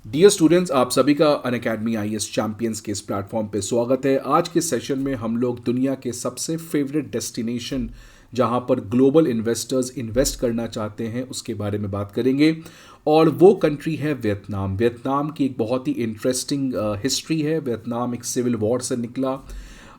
Dear students, आप सभी का अनअकैडमी आईएएस चैंपियंस के इस प्लेटफॉर्म पे स्वागत है। आज के सेशन में हम लोग दुनिया के सबसे फेवरेट डेस्टिनेशन जहां पर ग्लोबल इन्वेस्टर्स इन्वेस्ट करना चाहते हैं उसके बारे में बात करेंगे। और वो कंट्री है वियतनाम। वियतनाम की एक बहुत ही इंटरेस्टिंग हिस्ट्री है। वियतनाम एक सिविल वॉर से निकला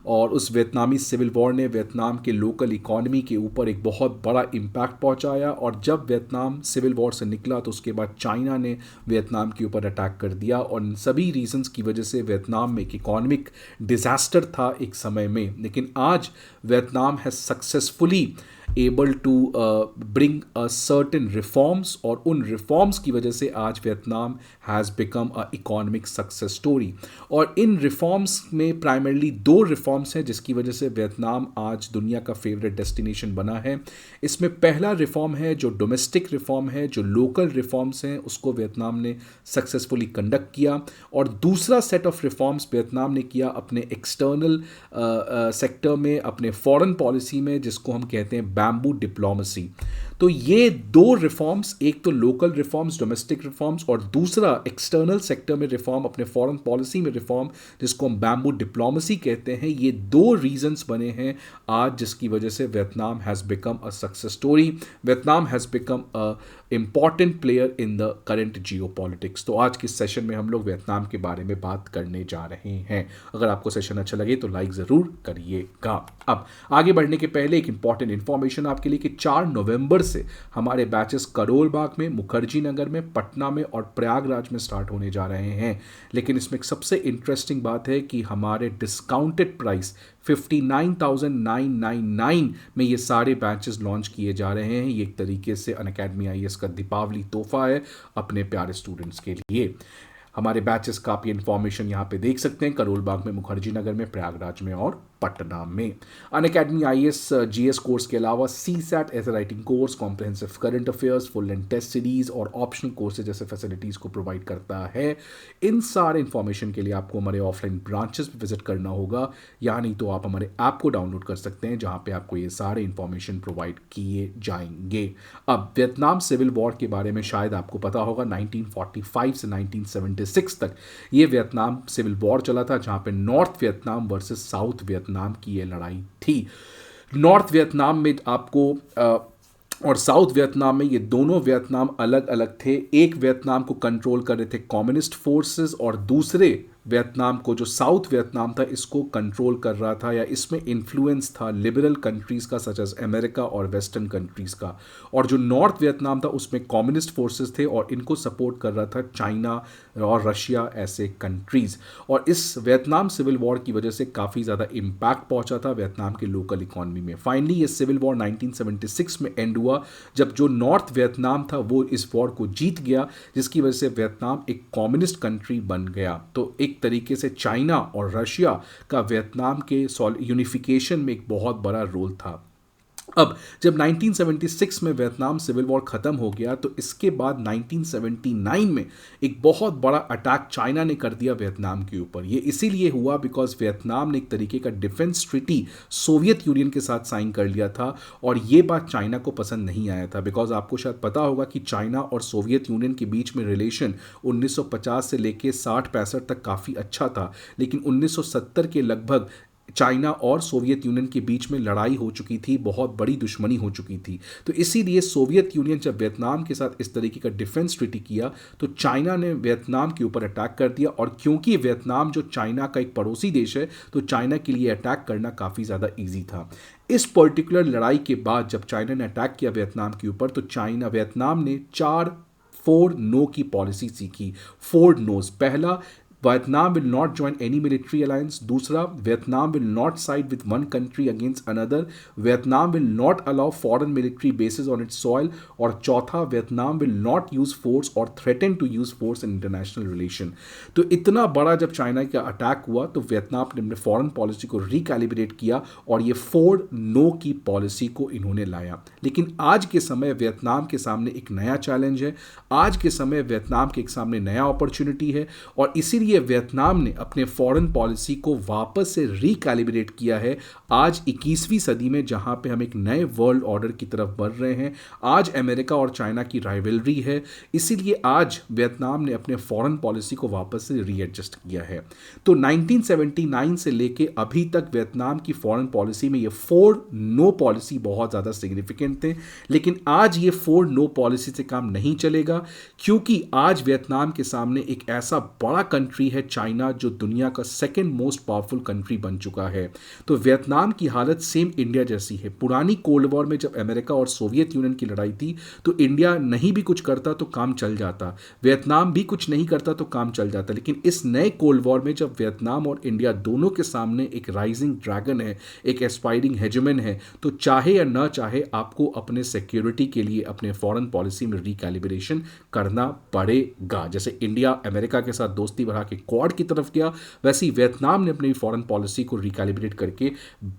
और उस वियतनामी सिविल वॉर ने वियतनाम के लोकल इकॉनमी के ऊपर एक बहुत बड़ा इम्पैक्ट पहुंचाया। और जब वियतनाम सिविल वॉर से निकला तो उसके बाद चाइना ने वियतनाम के ऊपर अटैक कर दिया और इन सभी रीजंस की वजह से वियतनाम में एक इकोनॉमिक डिजास्टर था एक समय में। लेकिन आज Vietnam has successfully able to bring a certain reforms और उन रिफॉर्म्स की वजह से आज Vietnam has become a economic success story. और इन रिफॉर्म्स में प्राइमरली दो रिफॉर्म्स हैं जिसकी वजह से वियतनाम आज दुनिया का फेवरेट डेस्टिनेशन बना है। इसमें पहला रिफॉर्म है जो डोमेस्टिक रिफॉर्म है, जो लोकल रिफॉर्म्स हैं उसको वियतनाम ने सक्सेसफुली कंडक्ट किया। और दूसरा सेट ऑफ रिफॉर्म्स वियतनाम ने किया अपने एक्सटर्नल सेक्टर में, अपने फॉरेन पॉलिसी में, जिसको हम कहते हैं बैम्बू डिप्लोमेसी। तो ये दो रिफॉर्म्स, एक तो लोकल रिफॉर्म्स, डोमेस्टिक रिफॉर्म्स, और दूसरा एक्सटर्नल सेक्टर में रिफॉर्म, अपने फॉरेन पॉलिसी में रिफॉर्म, जिसको हम बैम्बू डिप्लोमेसी कहते हैं। ये दो रीजंस बने हैं आज जिसकी वजह से Vietnam has become a success story. Vietnam has become a important player in the current Jio politics. तो आज के सेशन में हम लोग वियतनाम के बारे में बात करने जा रहे हैं। अगर आपको सेशन अच्छा लगे तो लाइक ज़रूर करिएगा। अब आगे बढ़ने के पहले एक इंपॉर्टेंट इन्फॉर्मेशन आपके लिए कि 4 नवंबर से हमारे बैचेस करोल बाग में, मुखर्जी नगर में, पटना में और प्रयागराज में स्टार्ट होने जा रहे हैं। लेकिन इसमें एक सबसे इंटरेस्टिंग बात है कि हमारे डिस्काउंटेड प्राइस 59,999 में ये सारे बैचेस लॉन्च किए जा रहे हैं। ये एक तरीके से अनअकैडमी आईएएस का दीपावली तोहफा है अपने प्यारे स्टूडेंट्स के लिए। हमारे बैचेस का आप ये इन्फॉर्मेशन यहाँ पे देख सकते हैं, करोल बाग में, मुखर्जी नगर में, प्रयागराज में और पटना में। अनअकैडमी आईएएस जीएस कोर्स के अलावा सीसैट ऐसे writing course, comprehensive current affairs, full and test series और ऑप्शनल कोर्सेज जैसे फैसिलिटीज़ को प्रोवाइड करता है। इन सारे इन्फॉर्मेशन के लिए आपको हमारे ऑफलाइन ब्रांचेस पर विजिट करना होगा, या नहीं तो आप हमारे ऐप को डाउनलोड कर सकते हैं जहाँ पे आपको ये सारे इन्फॉर्मेशन प्रोवाइड किए जाएंगे। अब वियतनाम सिविल वॉर के बारे में शायद आपको पता होगा, 1945 से 1976 तक ये वियतनाम सिविल वॉर चला था, जहाँ पे north Vietnam versus south Vietnam की ये लड़ाई थी। नॉर्थ वियतनाम में आपको और साउथ वियतनाम में, ये दोनों वियतनाम अलग अलग थे। एक वियतनाम को कंट्रोल कर रहे थे कम्युनिस्ट फोर्सेस और दूसरे वियतनाम को, जो साउथ वियतनाम था, इसको कंट्रोल कर रहा था या इसमें इन्फ्लुएंस था लिबरल कंट्रीज़ का, सच एज अमेरिका और वेस्टर्न कंट्रीज़ का। और जो नॉर्थ वियतनाम था उसमें कम्युनिस्ट फोर्सेस थे और इनको सपोर्ट कर रहा था चाइना और रशिया ऐसे कंट्रीज़। और इस वियतनाम सिविल वॉर की वजह से काफ़ी ज़्यादा इम्पैक्ट पहुंचा था वियतनाम के लोकल इकॉनमी में। फाइनली ये सिविल वॉर 1976 में एंड हुआ, जब जो नॉर्थ वियतनाम था वो इस वॉर को जीत गया, जिसकी वजह से वियतनाम एक कम्युनिस्ट कंट्री बन गया। तो एक तरीके से चाइना और रशिया का वियतनाम के यूनिफिकेशन में एक बहुत बड़ा रोल था। अब जब 1976 में वियतनाम सिविल वॉर ख़त्म हो गया तो इसके बाद 1979 में एक बहुत बड़ा अटैक चाइना ने कर दिया वियतनाम के ऊपर। ये इसीलिए हुआ बिकॉज वियतनाम ने एक तरीके का डिफेंस ट्रीटी सोवियत यूनियन के साथ साइन कर लिया था और ये बात चाइना को पसंद नहीं आया था। बिकॉज आपको शायद पता होगा कि चाइना और सोवियत यूनियन के बीच में रिलेशन 1950 से लेके 60-65 तक काफ़ी अच्छा था, लेकिन 1970 के लगभग चाइना और सोवियत यूनियन के बीच में लड़ाई हो चुकी थी, बहुत बड़ी दुश्मनी हो चुकी थी। तो इसीलिए सोवियत यूनियन जब वियतनाम के साथ इस तरीके का डिफेंस ट्रीटी किया तो चाइना ने वियतनाम के ऊपर अटैक कर दिया। और क्योंकि वियतनाम जो चाइना का एक पड़ोसी देश है तो चाइना के लिए अटैक करना काफ़ी ज़्यादा ईजी था। इस पर्टिकुलर लड़ाई के बाद जब चाइना ने अटैक किया वियतनाम के ऊपर तो वियतनाम ने 4 नो की पॉलिसी सीखी। 4 नोज। पहला, Vietnam will not join any military alliance. दूसरा, Vietnam will not side with one country against another. Vietnam will not allow foreign military bases on its soil. और चौथा, Vietnam will not use force or threaten to use force in international relation. तो इतना बड़ा जब China का attack हुआ तो Vietnam ने अपने फॉरेन पॉलिसी को रिकैलिब्रेट किया और ये 4 नो की पॉलिसी को इन्होंने लाया। लेकिन आज के समय वियतनाम के सामने एक नया चैलेंज है। आज के समय वियतनाम के एक सामने नया अपॉर्चुनिटी है और इसीलिए इसीलिए वियतनाम ने अपने फॉरेन पॉलिसी को वापस से रिकैलिब्रेट किया है आज 21वीं सदी में, जहां पे हम एक नए वर्ल्ड ऑर्डर की तरफ बढ़ रहे हैं। आज अमेरिका और चाइना की राइवलरी है, इसीलिए आज वियतनाम ने अपने फॉरेन पॉलिसी को वापस से रीएडजस्ट किया है। तो 1979 से लेके अभी तक वियतनाम की फॉरेन पॉलिसी में ये 4 नो पॉलिसी बहुत ज़्यादा सिग्निफिकेंट थे, लेकिन आज ये 4 नो पॉलिसी से काम नहीं चलेगा, क्योंकि आज वियतनाम के सामने एक ऐसा बड़ा कंट्री है चाइना, जो दुनिया का सेकेंड मोस्ट पावरफुल कंट्री बन चुका है। तो वियतनाम की हालत सेम इंडिया जैसी है। पुरानी कोल्ड वॉर में जब अमेरिका और सोवियत यूनियन की लड़ाई थी तो इंडिया नहीं भी कुछ करता तो काम चल जाता, वियतनाम भी कुछ नहीं करता तो काम चल जाता। लेकिन इस नए कोल्ड वॉर में जब वियतनाम और इंडिया दोनों के सामने एक राइजिंग ड्रैगन है, एक एस्पायरिंग हेजेमन है, तो चाहे या ना चाहे आपको अपने सिक्योरिटी के लिए अपने फॉरेन पॉलिसी में रिकैलिब्रेशन करना पड़ेगा। जैसे इंडिया अमेरिका के साथ दोस्ती बढ़ा के क्वाड की तरफ गया, वैसे ही वियतनाम ने अपनी फॉरेन पॉलिसी को रिकैलिब्रेट करके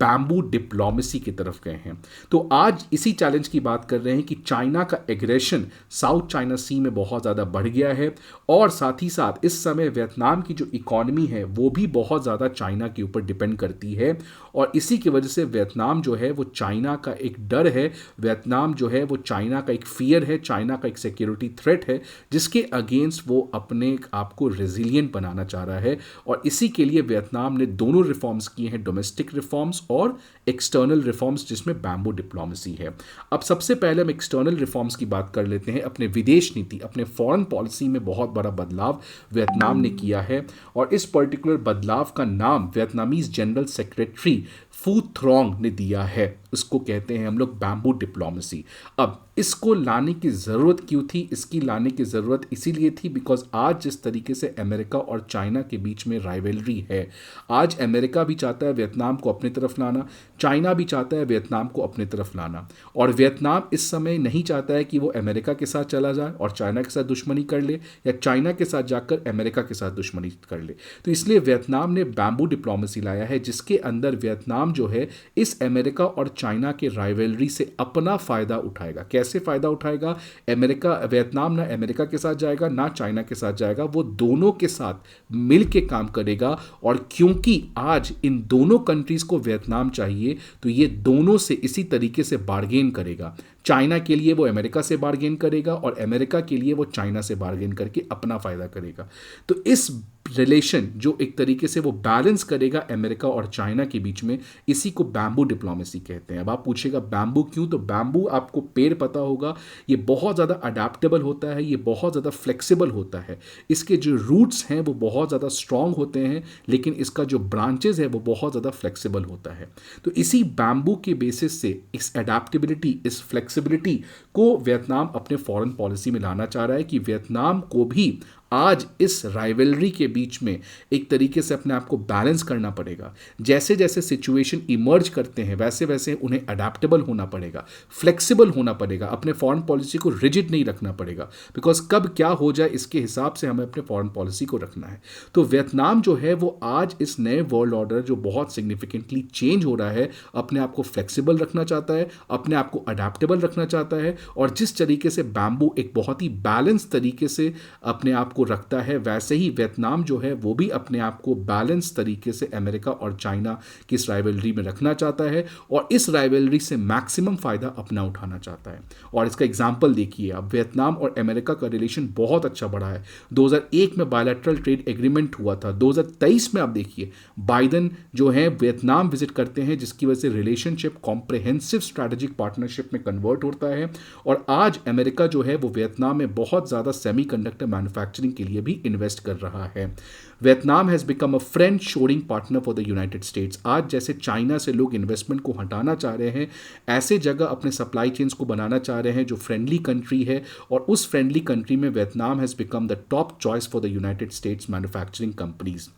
बैम्बू डिप्लोमेसी की तरफ गए हैं। तो आज इसी चैलेंज की बात कर रहे हैं कि चाइना का एग्रेशन साउथ चाइना सी में बहुत ज़्यादा बढ़ गया है, और साथ ही साथ इस समय वियतनाम की जो इकॉनमी है वो भी बहुत ज़्यादा चाइना के ऊपर डिपेंड करती है, और इसी की वजह से वियतनाम जो है वो चाइना का एक डर है, वियतनाम जो है वो चाइना का एक फियर है, चाइना का एक सिक्योरिटी थ्रेट है, जिसके अगेंस्ट वो अपने आप को रेजिलियंट बनाना चाह रहा है। और इसी के लिए वियतनाम ने दोनों रिफॉर्म्स किए हैं, डोमेस्टिक रिफॉर्म्स और एक्सटर्नल रिफॉर्म्स, जिसमें बैम्बू डिप्लोमेसी है। अब सबसे पहले हम एक्सटर्नल रिफॉर्म्स की बात कर लेते हैं। अपने विदेश नीति, अपने फॉरेन पॉलिसी में बहुत बड़ा बदलाव वियतनाम ने किया है, और इस पर्टिकुलर बदलाव का नाम वियतनामीज जनरल सेक्रेटरी फू थ्रोंग ने दिया है। उसको कहते हैं हम लोग बैम्बू डिप्लोमेसी। अब इसको लाने की ज़रूरत क्यों थी? इसकी लाने की ज़रूरत इसीलिए थी बिकॉज आज जिस तरीके से अमेरिका और चाइना के बीच में राइवलरी है, आज अमेरिका भी चाहता है वियतनाम को अपनी तरफ लाना, चाइना भी चाहता है वियतनाम को अपनी तरफ लाना, और वियतनाम इस समय नहीं चाहता है कि वो अमेरिका के साथ चला जाए और चाइना के साथ दुश्मनी कर ले, या चाइना के साथ जाकर अमेरिका के साथ दुश्मनी कर ले। तो इसलिए वियतनाम ने बैम्बू डिप्लोमेसी लाया है, जिसके अंदर वियतनाम जो है इस अमेरिका और चाइना के राइवलरी से अपना फ़ायदा उठाएगा। कैसे फ़ायदा उठाएगा? वियतनाम ना अमेरिका के साथ जाएगा ना चाइना के साथ जाएगा, वो दोनों के साथ मिल के काम करेगा। और क्योंकि आज इन दोनों कंट्रीज़ को वियतनाम चाहिए, तो ये दोनों से इसी तरीके से बार्गेन करेगा। चाइना के लिए वो अमेरिका से बार्गेन करेगा, और अमेरिका के लिए वो चाइना से बार्गेन करके अपना फ़ायदा करेगा। तो इस रिलेशन जो एक तरीके से वो बैलेंस करेगा अमेरिका और चाइना के बीच में, इसी को बैम्बू डिप्लोमेसी कहते हैं। अब आप पूछेगा बैम्बू क्यों? तो बैम्बू, आपको पेड़ पता होगा, ये बहुत ज़्यादा अडेप्टेबल होता है, ये बहुत ज़्यादा फ्लेक्सिबल होता है, इसके जो रूट्स हैं वो बहुत ज़्यादा स्ट्रॉन्ग होते हैं, लेकिन इसका जो ब्रांचेज है वो बहुत ज़्यादा फ्लेक्सिबल होता है। तो इसी बैम्बू के बेसिस से इस अडेप्टेबिलिटी, इस फ्लेक्सिबिलिटी को वियतनाम अपने फॉरेन पॉलिसी में लाना चाह रहा है कि वियतनाम को भी आज इस राइवलरी के बीच में एक तरीके से अपने आप को बैलेंस करना पड़ेगा। जैसे जैसे सिचुएशन इमर्ज करते हैं वैसे वैसे उन्हें अडेप्टेबल होना पड़ेगा, फ्लेक्सिबल होना पड़ेगा, अपने फॉरेन पॉलिसी को रिजिड नहीं रखना पड़ेगा, बिकॉज कब क्या हो जाए इसके हिसाब से हमें अपने फॉरेन पॉलिसी को रखना है। तो वियतनाम जो है वो आज इस नए वर्ल्ड ऑर्डर जो बहुत सिग्निफिकेंटली चेंज हो रहा है, अपने आप को फ्लेक्सिबल रखना चाहता है, अपने आप को अडेप्टेबल रखना चाहता है, और जिस तरीके से बैम्बू एक बहुत ही बैलेंस तरीके से अपने आप रखता है, वैसे ही वियतनाम जो है वो भी अपने आप को बैलेंस तरीके से अमेरिका और चाइना की इस राइवलरी में रखना चाहता है, और इस राइवलरी से मैक्सिमम फायदा अपना उठाना चाहता है। और इसका एग्जांपल देखिए, अब वियतनाम और अमेरिका का रिलेशन बहुत अच्छा बढ़ा है। 2001 में बायलैटरल ट्रेड एग्रीमेंट हुआ था, 2023 में आप देखिए बाइडेन जो है वियतनाम विजिट करते हैं, जिसकी वजह से रिलेशनशिप कॉम्प्रिहेंसिव स्ट्रैटेजिक पार्टनरशिप में कन्वर्ट होता है। और आज अमेरिका जो है वो वियतनाम में बहुत ज़्यादा सेमीकंडक्टर मैन्युफैक्चरिंग के लिए भी इन्वेस्ट कर रहा है। Vietnam has become a friend shoring partner for the United states. आज जैसे चाइना से लोग इन्वेस्टमेंट को हटाना चाह रहे हैं, ऐसे जगह अपने सप्लाई चेन्स को बनाना चाह रहे हैं जो फ्रेंडली कंट्री है, और उस फ्रेंडली कंट्री में Vietnam has become the top choice for the United states manufacturing companies.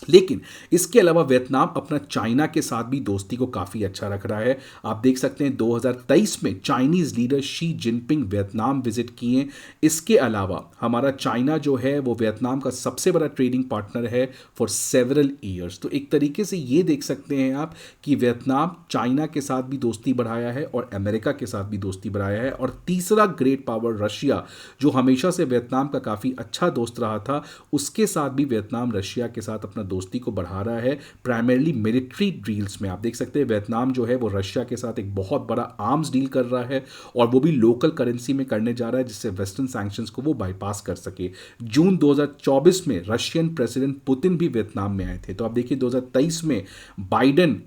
लेकिन इसके अलावा वियतनाम अपना चाइना के साथ भी दोस्ती को काफ़ी अच्छा रख रहा है। आप देख सकते हैं 2023 में Chinese leader Xi Jinping Vietnam visit किए। इसके अलावा हमारा चाइना जो है वो वियतनाम का सबसे बड़ा ट्रेडिंग पार्टनर है फॉर सेवरल ईयर्स। तो एक तरीके से ये देख सकते हैं आप कि वियतनाम चाइना के साथ भी दोस्ती बढ़ाया है और अमेरिका के साथ भी दोस्ती बढ़ाया है। और तीसरा ग्रेट पावर रशिया, जो हमेशा से वियतनाम का काफ़ी अच्छा दोस्त रहा था, उसके साथ भी वियतनाम रशिया के साथ अपना दोस्ती को बढ़ा रहा है, प्राइमरली मिलिट्री डील्स में। आप देख सकते हैं वियतनाम जो है वो रशिया के साथ एक बहुत बड़ा आर्म्स डील कर रहा है और वो भी लोकल करेंसी में करने जा रहा है, जिससे वेस्टर्न सैंक्शंस को वो बाईपास कर सके। जून 2024 में रशियन प्रेसिडेंट पुतिन भी वियतनाम में आए थे। तो आप देखिए 2023 में बाइडेन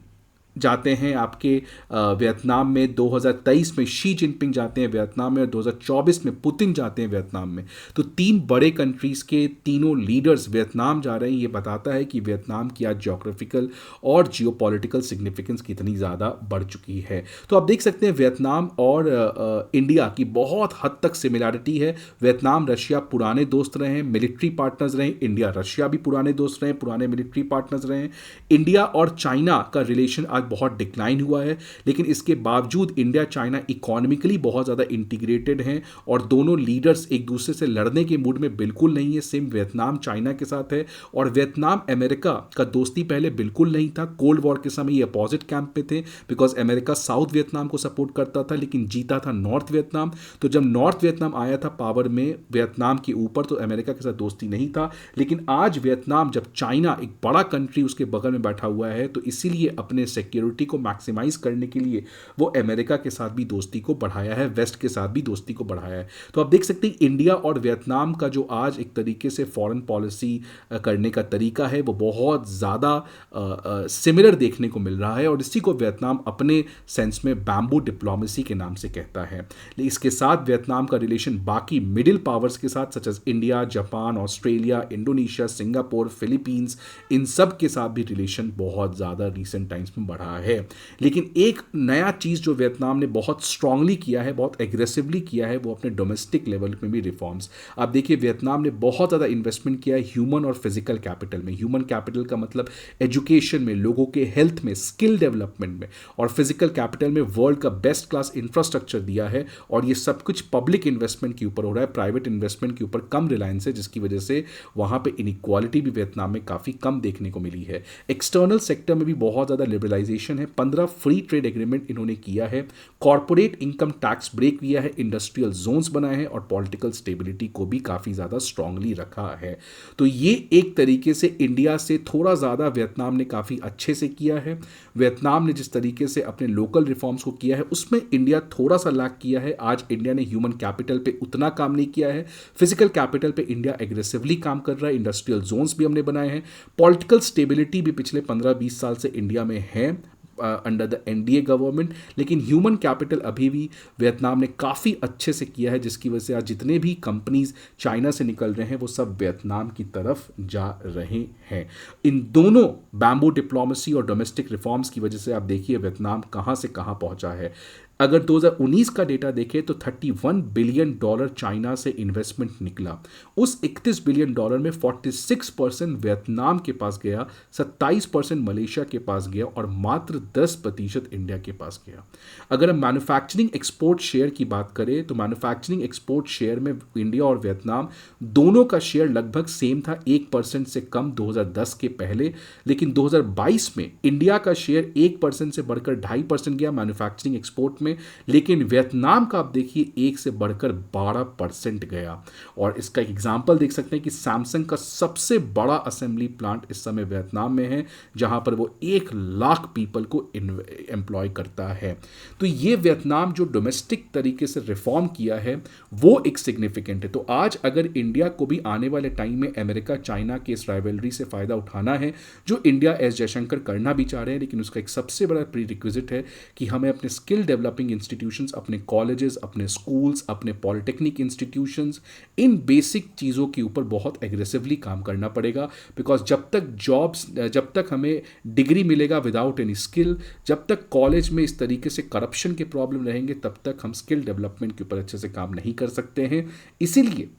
जाते हैं आपके वियतनाम में, 2023 में शी जिनपिंग जाते हैं वियतनाम में और 2024 में पुतिन जाते हैं वियतनाम में। तो तीन बड़े कंट्रीज़ के तीनों लीडर्स वियतनाम जा रहे हैं। ये बताता है कि वियतनाम की आज ज्योग्राफिकल और जियोपॉलिटिकल सिग्निफिकेंस कितनी ज़्यादा बढ़ चुकी है। तो आप देख सकते हैं वियतनाम और इंडिया की बहुत हद तक सिमिलैरिटी है। वियतनाम रशिया पुराने दोस्त रहे हैं, मिलिट्री पार्टनर्स रहे। इंडिया रशिया भी पुराने दोस्त रहे, पुराने मिलिट्री पार्टनर्स रहे। इंडिया और चाइना का रिलेशन आज बहुत डिक्लाइन हुआ है, लेकिन इसके बावजूद इंडिया चाइना इकोनॉमिकली बहुत ज़्यादा इंटीग्रेटेड हैं और दोनों लीडर्स एक दूसरे से लड़ने के मूड में बिल्कुल नहीं है। सेम वियतनाम चाइना के साथ है और वियतनाम अमेरिका का दोस्ती पहले बिल्कुल नहीं था। कोल्ड वॉर के समय ये अपोजिट कैंप पे थे, बिकॉज अमेरिका साउथ वियतनाम को सपोर्ट करता था लेकिन जीता था नॉर्थ वियतनाम। तो जब नॉर्थ वियतनाम आया था पावर में वियतनाम के ऊपर, तो अमेरिका के साथ दोस्ती नहीं था। लेकिन आज वियतनाम, जब चाइना एक बड़ा कंट्री उसके बगल में बैठा हुआ है, तो इसीलिए अपने सिक्योरिटी को मैक्सिमाइज करने के लिए वो अमेरिका के साथ भी दोस्ती को बढ़ाया है, वेस्ट के साथ भी दोस्ती को बढ़ाया है। तो आप देख सकते हैं इंडिया और वियतनाम का जो आज एक तरीके से फॉरेन पॉलिसी करने का तरीका है वो बहुत ज़्यादा सिमिलर देखने को मिल रहा है और इसी को वियतनाम अपने सेंस में बैम्बू डिप्लोमेसी के नाम से कहता है। इसके साथ वियतनाम का रिलेशन बाकी मिडिल पावर्स के साथ such as India, Japan, Australia, Indonesia, Singapore, Philippines, इन सब के साथ भी रिलेशन बहुत ज़्यादा रिसेंट टाइम्स में बढ़ा है। लेकिन एक नया चीज़ जो वियतनाम ने बहुत स्ट्रांगली किया है, बहुत एग्रेसिवली किया है, वो अपने डोमेस्टिक लेवल में भी रिफॉर्म्स। आप देखिए वियतनाम ने बहुत ज़्यादा इन्वेस्टमेंट किया है ह्यूमन और फिजिकल कैपिटल में। ह्यूमन कैपिटल का मतलब एजुकेशन में, लोगों के हेल्थ में, स्किल डेवलपमेंट में, और फिजिकल कैपिटल में वर्ल्ड का बेस्ट क्लास इंफ्रास्ट्रक्चर दिया है। और ये सब कुछ पब्लिक इन्वेस्टमेंट के ऊपर हो रहा है, प्राइवेट इन्वेस्टमेंट के ऊपर कम रिलायंस है, जिसकी वजह से वहाँ पे इनइक्वालिटी भी वियतनाम में काफ़ी कम देखने को मिली है। एक्सटर्नल सेक्टर में भी बहुत ज़्यादा लिबरलाइजेशन है। 15 फ्री ट्रेड एग्रीमेंट इन्होंने किया है, कॉर्पोरेट इनकम टैक्स ब्रेक किया है, इंडस्ट्रियल जोन्स बनाए हैं और पॉलिटिकल स्टेबिलिटी को भी काफ़ी ज़्यादा स्ट्रांगली रखा है। तो ये एक तरीके से इंडिया से थोड़ा ज़्यादा वियतनाम ने काफ़ी अच्छे से किया है। वियतनाम ने जिस तरीके से अपने लोकल रिफॉर्म्स को किया है उसमें इंडिया थोड़ा सा लैक किया है। आज इंडिया ने ह्यूमन कैपिटल पे उतना काम नहीं किया है, फिजिकल कैपिटल पे इंडिया एग्रेसिवली काम कर रहा है, इंडस्ट्रियल जोन्स भी हमने बनाए हैं, पॉलिटिकल स्टेबिलिटी भी पिछले 15-20 साल से इंडिया में है अंडर द एनडीए गवर्नमेंट। लेकिन ह्यूमन कैपिटल अभी भी वियतनाम ने काफ़ी अच्छे से किया है, जिसकी वजह से आज जितने भी कंपनीज चाइना से निकल रहे हैं वो सब वियतनाम की तरफ जा रहे हैं। इन दोनों बैम्बू डिप्लोमेसी और डोमेस्टिक रिफॉर्म्स की वजह से आप देखिए वियतनाम कहाँ से कहाँ पहुँचा है। अगर 2019 का डेटा देखें तो $31 बिलियन चाइना से इन्वेस्टमेंट निकला। उस $31 बिलियन में 46% वियतनाम के पास गया, 27% मलेशिया के पास गया और मात्र 10% इंडिया के पास गया। अगर हम मैन्युफैक्चरिंग एक्सपोर्ट शेयर की बात करें तो मैन्युफैक्चरिंग एक्सपोर्ट शेयर में इंडिया और वियतनाम दोनों का शेयर लगभग सेम था, 1% से कम 2010 के पहले। लेकिन 2022 में इंडिया का शेयर 1% से बढ़कर 2.5% गया मैन्युफैक्चरिंग एक्सपोर्ट में, लेकिन वियतनाम का आप देखिए 1 से बढ़कर 12% गया। और इसका एक एग्जांपल देख सकते हैं कि सैमसंग का सबसे बड़ा असेंबली प्लांट इस समय वियतनाम में है, जहां पर वो 1 लाख पीपल को एम्प्लॉय करता है। तो ये वियतनाम जो डोमेस्टिक तरीके से रिफॉर्म किया है वो एक सिग्निफिकेंट है। तो आज अगर इंडिया को भी आने वाले टाइम में अमेरिका चाइना के इस राइवलरी से फायदा उठाना है, जो इंडिया एस जयशंकर करना भी चाह रहे हैं, लेकिन उसका एक सबसे बड़ा प्री रिक्विजिट है कि हमें अपने स्किल डेवलपिंग इंस्टीट्यूशंस, अपने कॉलेजेस, अपने स्कूल्स, अपने पॉलिटेक्निक इंस्टीट्यूशंस, इन बेसिक चीज़ों के ऊपर बहुत एग्रेसिवली काम करना पड़ेगा। बिकॉज जब तक हमें डिग्री मिलेगा विदाउट एनी स्किल, जब तक कॉलेज में इस तरीके से करप्शन के प्रॉब्लम रहेंगे, तब तक हम स्किल डेवलपमेंट के ऊपर अच्छे से काम नहीं कर सकते हैं। इसीलिए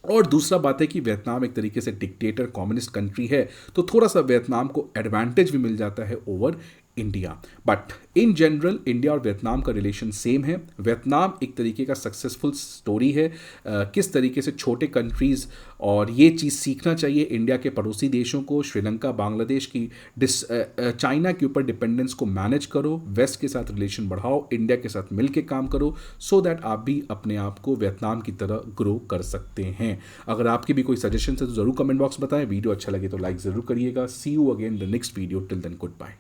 और दूसरा बात है कि वियतनाम एक तरीके से डिक्टेटर कम्युनिस्ट कंट्री है, तो थोड़ा सा वियतनाम को एडवांटेज भी मिल जाता है over India. But in general India और वियतनाम का रिलेशन सेम है। वियतनाम एक तरीके का सक्सेसफुल स्टोरी है, किस तरीके से छोटे कंट्रीज़, और ये चीज़ सीखना चाहिए इंडिया के पड़ोसी देशों को, श्रीलंका, बांग्लादेश की चाइना के ऊपर डिपेंडेंस को मैनेज करो, वेस्ट के साथ रिलेशन बढ़ाओ, इंडिया के साथ मिल के काम करो, सो दैट आप भी अपने आप को वियतनाम की तरह ग्रो कर सकते हैं। अगर आपकी भी कोई सजेशन है तो ज़रूर कमेंट बॉक्स बताएं। वीडियो अच्छा लगे तो लाइक ज़रूर करिएगा। See you again the next video, till then good bye.